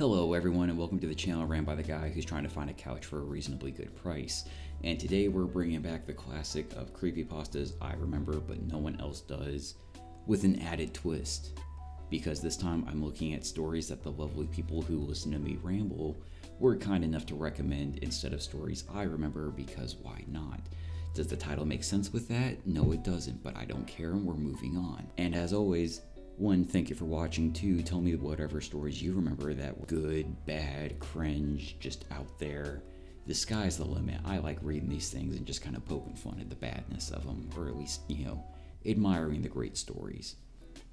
Hello everyone and welcome to the channel ran by the guy who's trying to find a couch for a reasonably good price. And today we're bringing back the classic of creepypastas I remember but no one else does, with an added twist. Because this time I'm looking at stories that the lovely people who listen to me ramble were kind enough to recommend instead of stories I remember, because why not? Does the title make sense with that? No it doesn't, but I don't care and we're moving on. And as always, one, thank you for watching. Two, tell me whatever stories you remember that were good, bad, cringe, just out there. The sky's the limit. I like reading these things and just kind of poking fun at the badness of them, or at least, admiring the great stories.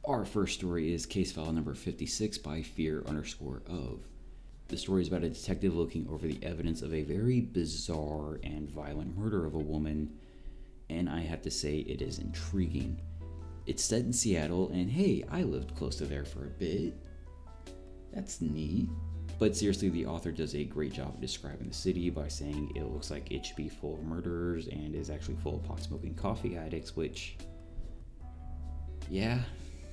Our first story is case file number 56 by fear_of. The story is about a detective looking over the evidence of a very bizarre and violent murder of a woman, and I have to say it is intriguing. It's set in Seattle, and hey, I lived close to there for a bit. That's neat. But seriously, the author does a great job of describing the city by saying it looks like it should be full of murderers and is actually full of pot-smoking coffee addicts, which, yeah,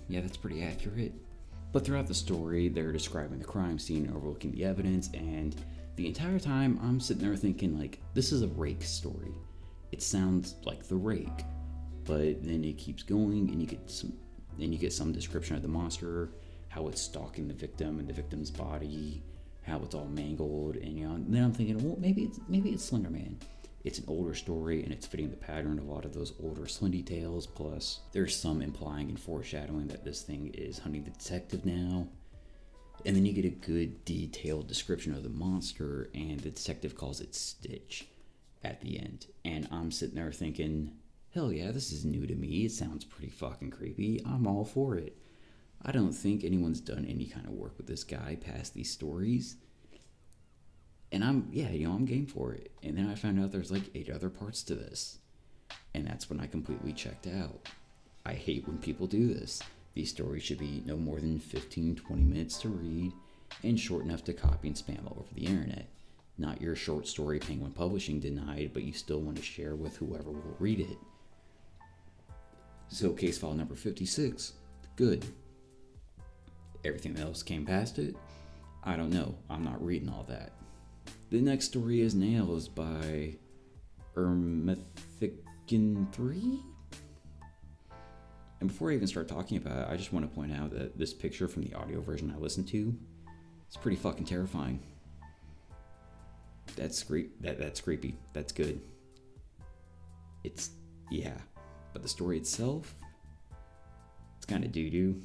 that's pretty accurate. But throughout the story, they're describing the crime scene, overlooking the evidence, and the entire time I'm sitting there thinking, like, this is a rake story. It sounds like The Rake. But then it keeps going, and you get some description of the monster, how it's stalking the victim and the victim's body, how it's all mangled, and then I'm thinking, well, maybe it's Slender Man. It's an older story, and it's fitting the pattern of a lot of those older Slendy tales. Plus, there's some implying and foreshadowing that this thing is hunting the detective now. And then you get a good detailed description of the monster, and the detective calls it Stitch at the end. And I'm sitting there thinking, hell yeah, this is new to me. It sounds pretty fucking creepy. I'm all for it. I don't think anyone's done any kind of work with this guy past these stories. And I'm game for it. And then I found out there's like 8 other parts to this. And that's when I completely checked out. I hate when people do this. These stories should be no more than 15-20 minutes to read and short enough to copy and spam all over the internet. Not your short story Penguin Publishing denied, but you still want to share with whoever will read it. So case file number 56, good. Everything else came past it? I don't know, I'm not reading all that. The next story is Nails by Ermethican3? And before I even start talking about it, I just want to point out that this picture from the audio version I listened to is pretty fucking terrifying. That's creepy, that's good. But the story itself, it's kind of doo-doo.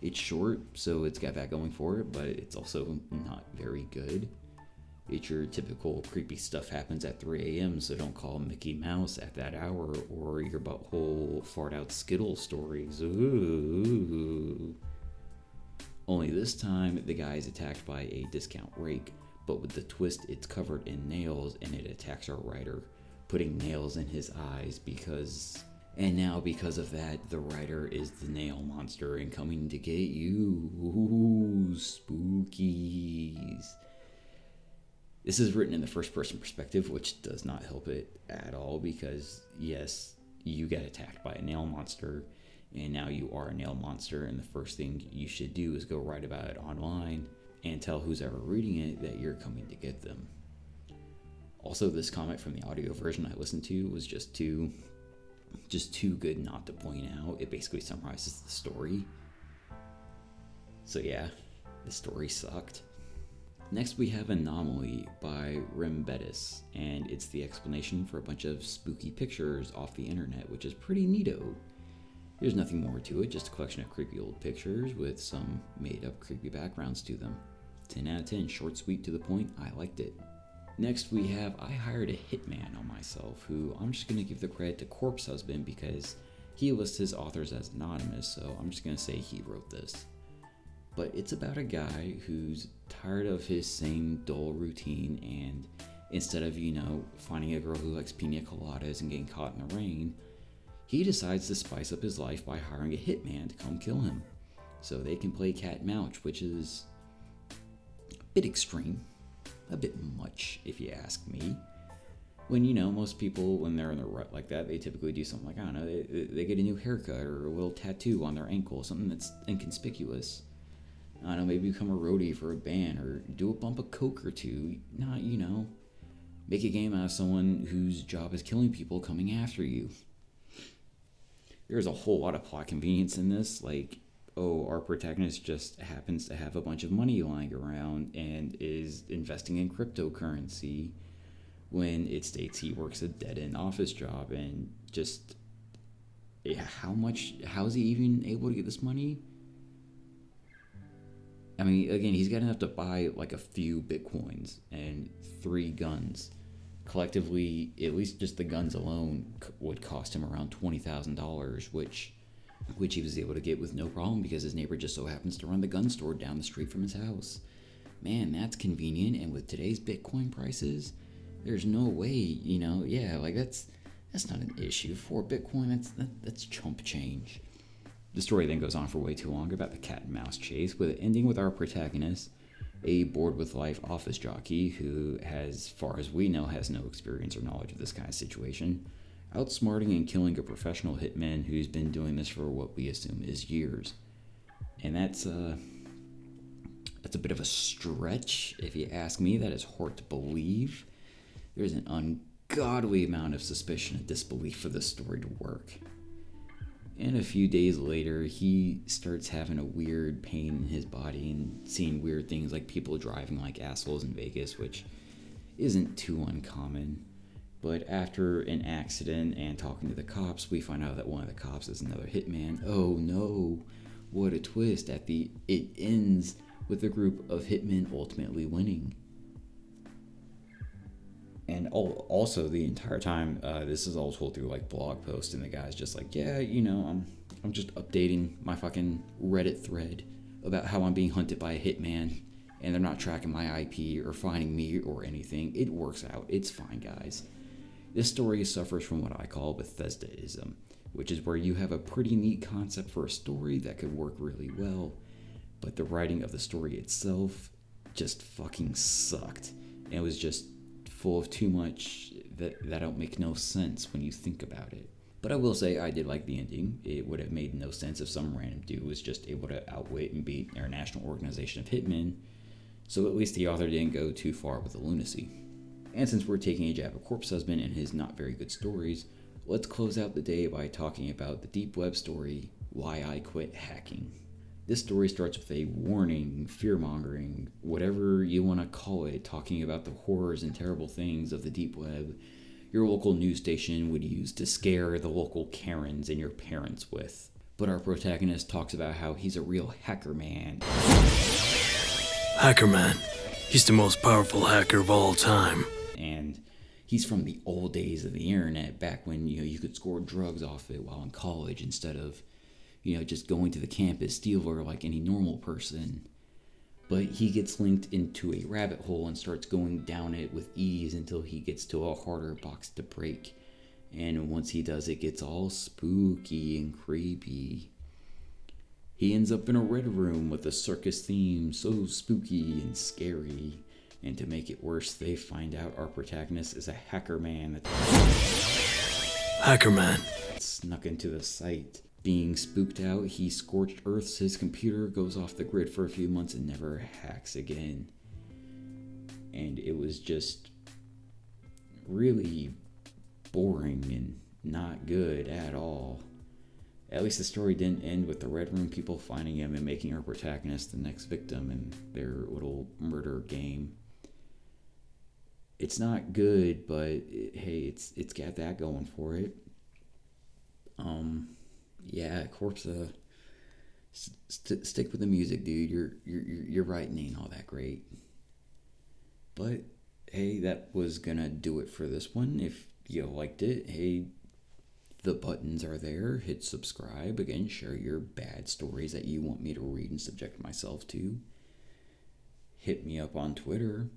It's short, so it's got that going for it, but it's also not very good. It's your typical creepy stuff happens at 3 a.m., so don't call Mickey Mouse at that hour, or your butthole fart out Skittles stories. Ooh. Only this time, the guy is attacked by a discount rake, but with the twist, it's covered in nails, and it attacks our writer, putting nails in his eyes because of that, the writer is the nail monster and coming to get you. Ooh, spookies. This is written in the first person perspective, which does not help it at all because, yes, you get attacked by a nail monster and now you are a nail monster, and the first thing you should do is go write about it online and tell who's ever reading it that you're coming to get them. Also, this comment from the audio version I listened to was just too good not to point out. It basically summarizes the story. So yeah, the story sucked. Next we have Anomaly by Rembetis, and it's the explanation for a bunch of spooky pictures off the internet, which is pretty neato. There's nothing more to it, just a collection of creepy old pictures with some made up creepy backgrounds to them. 10 out of 10, short, sweet, to the point, I liked it. Next we have I Hired a Hitman on Myself, who I'm just going to give the credit to Corpse Husband because he lists his authors as anonymous, so I'm just going to say he wrote this. But it's about a guy who's tired of his same dull routine, and instead of, finding a girl who likes pina coladas and getting caught in the rain, he decides to spice up his life by hiring a hitman to come kill him. So they can play cat and mouse, which is a bit extreme. A bit much, if you ask me. When, most people, when they're in a rut like that, they typically do something like, I don't know, they get a new haircut or a little tattoo on their ankle, something that's inconspicuous. I don't know, maybe become a roadie for a band or do a bump of coke or two. Not, make a game out of someone whose job is killing people coming after you. There's a whole lot of plot convenience in this, like, oh, our protagonist just happens to have a bunch of money lying around and is investing in cryptocurrency when it states he works a dead-end office job, and just, how is he even able to get this money? I mean, again, he's got enough to buy like a few Bitcoins and 3 guns. Collectively, at least just the guns alone would cost him around $20,000, which he was able to get with no problem because his neighbor just so happens to run the gun store down the street from his house. Man, that's convenient, and with today's Bitcoin prices, there's no way, like that's not an issue. For Bitcoin, that's chump change. The story then goes on for way too long about the cat and mouse chase, with it ending with our protagonist, a bored with life office jockey who, as far as we know, has no experience or knowledge of this kind of situation, outsmarting and killing a professional hitman who's been doing this for what we assume is years. And that's a bit of a stretch, if you ask me. That is hard to believe. There's an ungodly amount of suspicion and disbelief for this story to work. And a few days later, he starts having a weird pain in his body and seeing weird things like people driving like assholes in Vegas, which isn't too uncommon. But after an accident and talking to the cops, we find out that one of the cops is another hitman. Oh no, what a twist. It ends with a group of hitmen ultimately winning. And also the entire time, this is all told through like blog posts, and the guy's just like, yeah, I'm just updating my fucking Reddit thread about how I'm being hunted by a hitman, and they're not tracking my IP or finding me or anything. It works out. It's fine, guys. This story suffers from what I call Bethesdaism, which is where you have a pretty neat concept for a story that could work really well, but the writing of the story itself just fucking sucked. And it was just full of too much that don't make no sense when you think about it. But I will say I did like the ending. It would have made no sense if some random dude was just able to outwit and beat our national organization of hitmen, so at least the author didn't go too far with the lunacy. And since we're taking a jab at Corpse Husband and his not very good stories, let's close out the day by talking about the deep web story, Why I Quit Hacking. This story starts with a warning, fear-mongering, whatever you want to call it, talking about the horrors and terrible things of the deep web your local news station would use to scare the local Karens and your parents with. But our protagonist talks about how he's a real hacker man. Hacker man. He's the most powerful hacker of all time. And he's from the old days of the internet, back when you could score drugs off it while in college instead of just going to the campus stealer like any normal person. But he gets linked into a rabbit hole and starts going down it with ease until he gets to a harder box to break. And once he does, it gets all spooky and creepy. He ends up in a red room with a circus theme, so spooky and scary. And to make it worse, they find out our protagonist is a hacker man Hacker man snuck into the site. Being spooked out, he scorched earths his computer, goes off the grid for a few months, and never hacks again. And it was just really boring and not good at all. At least the story didn't end with the Red Room people finding him and making our protagonist the next victim in their little murder game. It's not good, but hey, it's got that going for it. Yeah, Corpse. Stick with the music, dude. Your writing ain't all that great. But hey, that was gonna do it for this one. If you liked it, hey, the buttons are there. Hit subscribe. Again, share your bad stories that you want me to read and subject myself to. Hit me up on Twitter.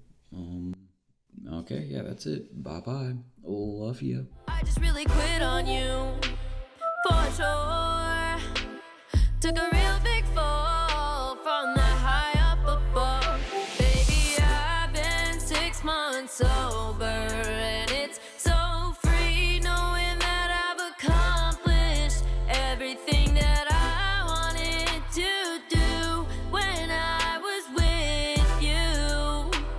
Okay, yeah, that's it. Bye-bye. Love you. I just really quit on you, for sure. Took a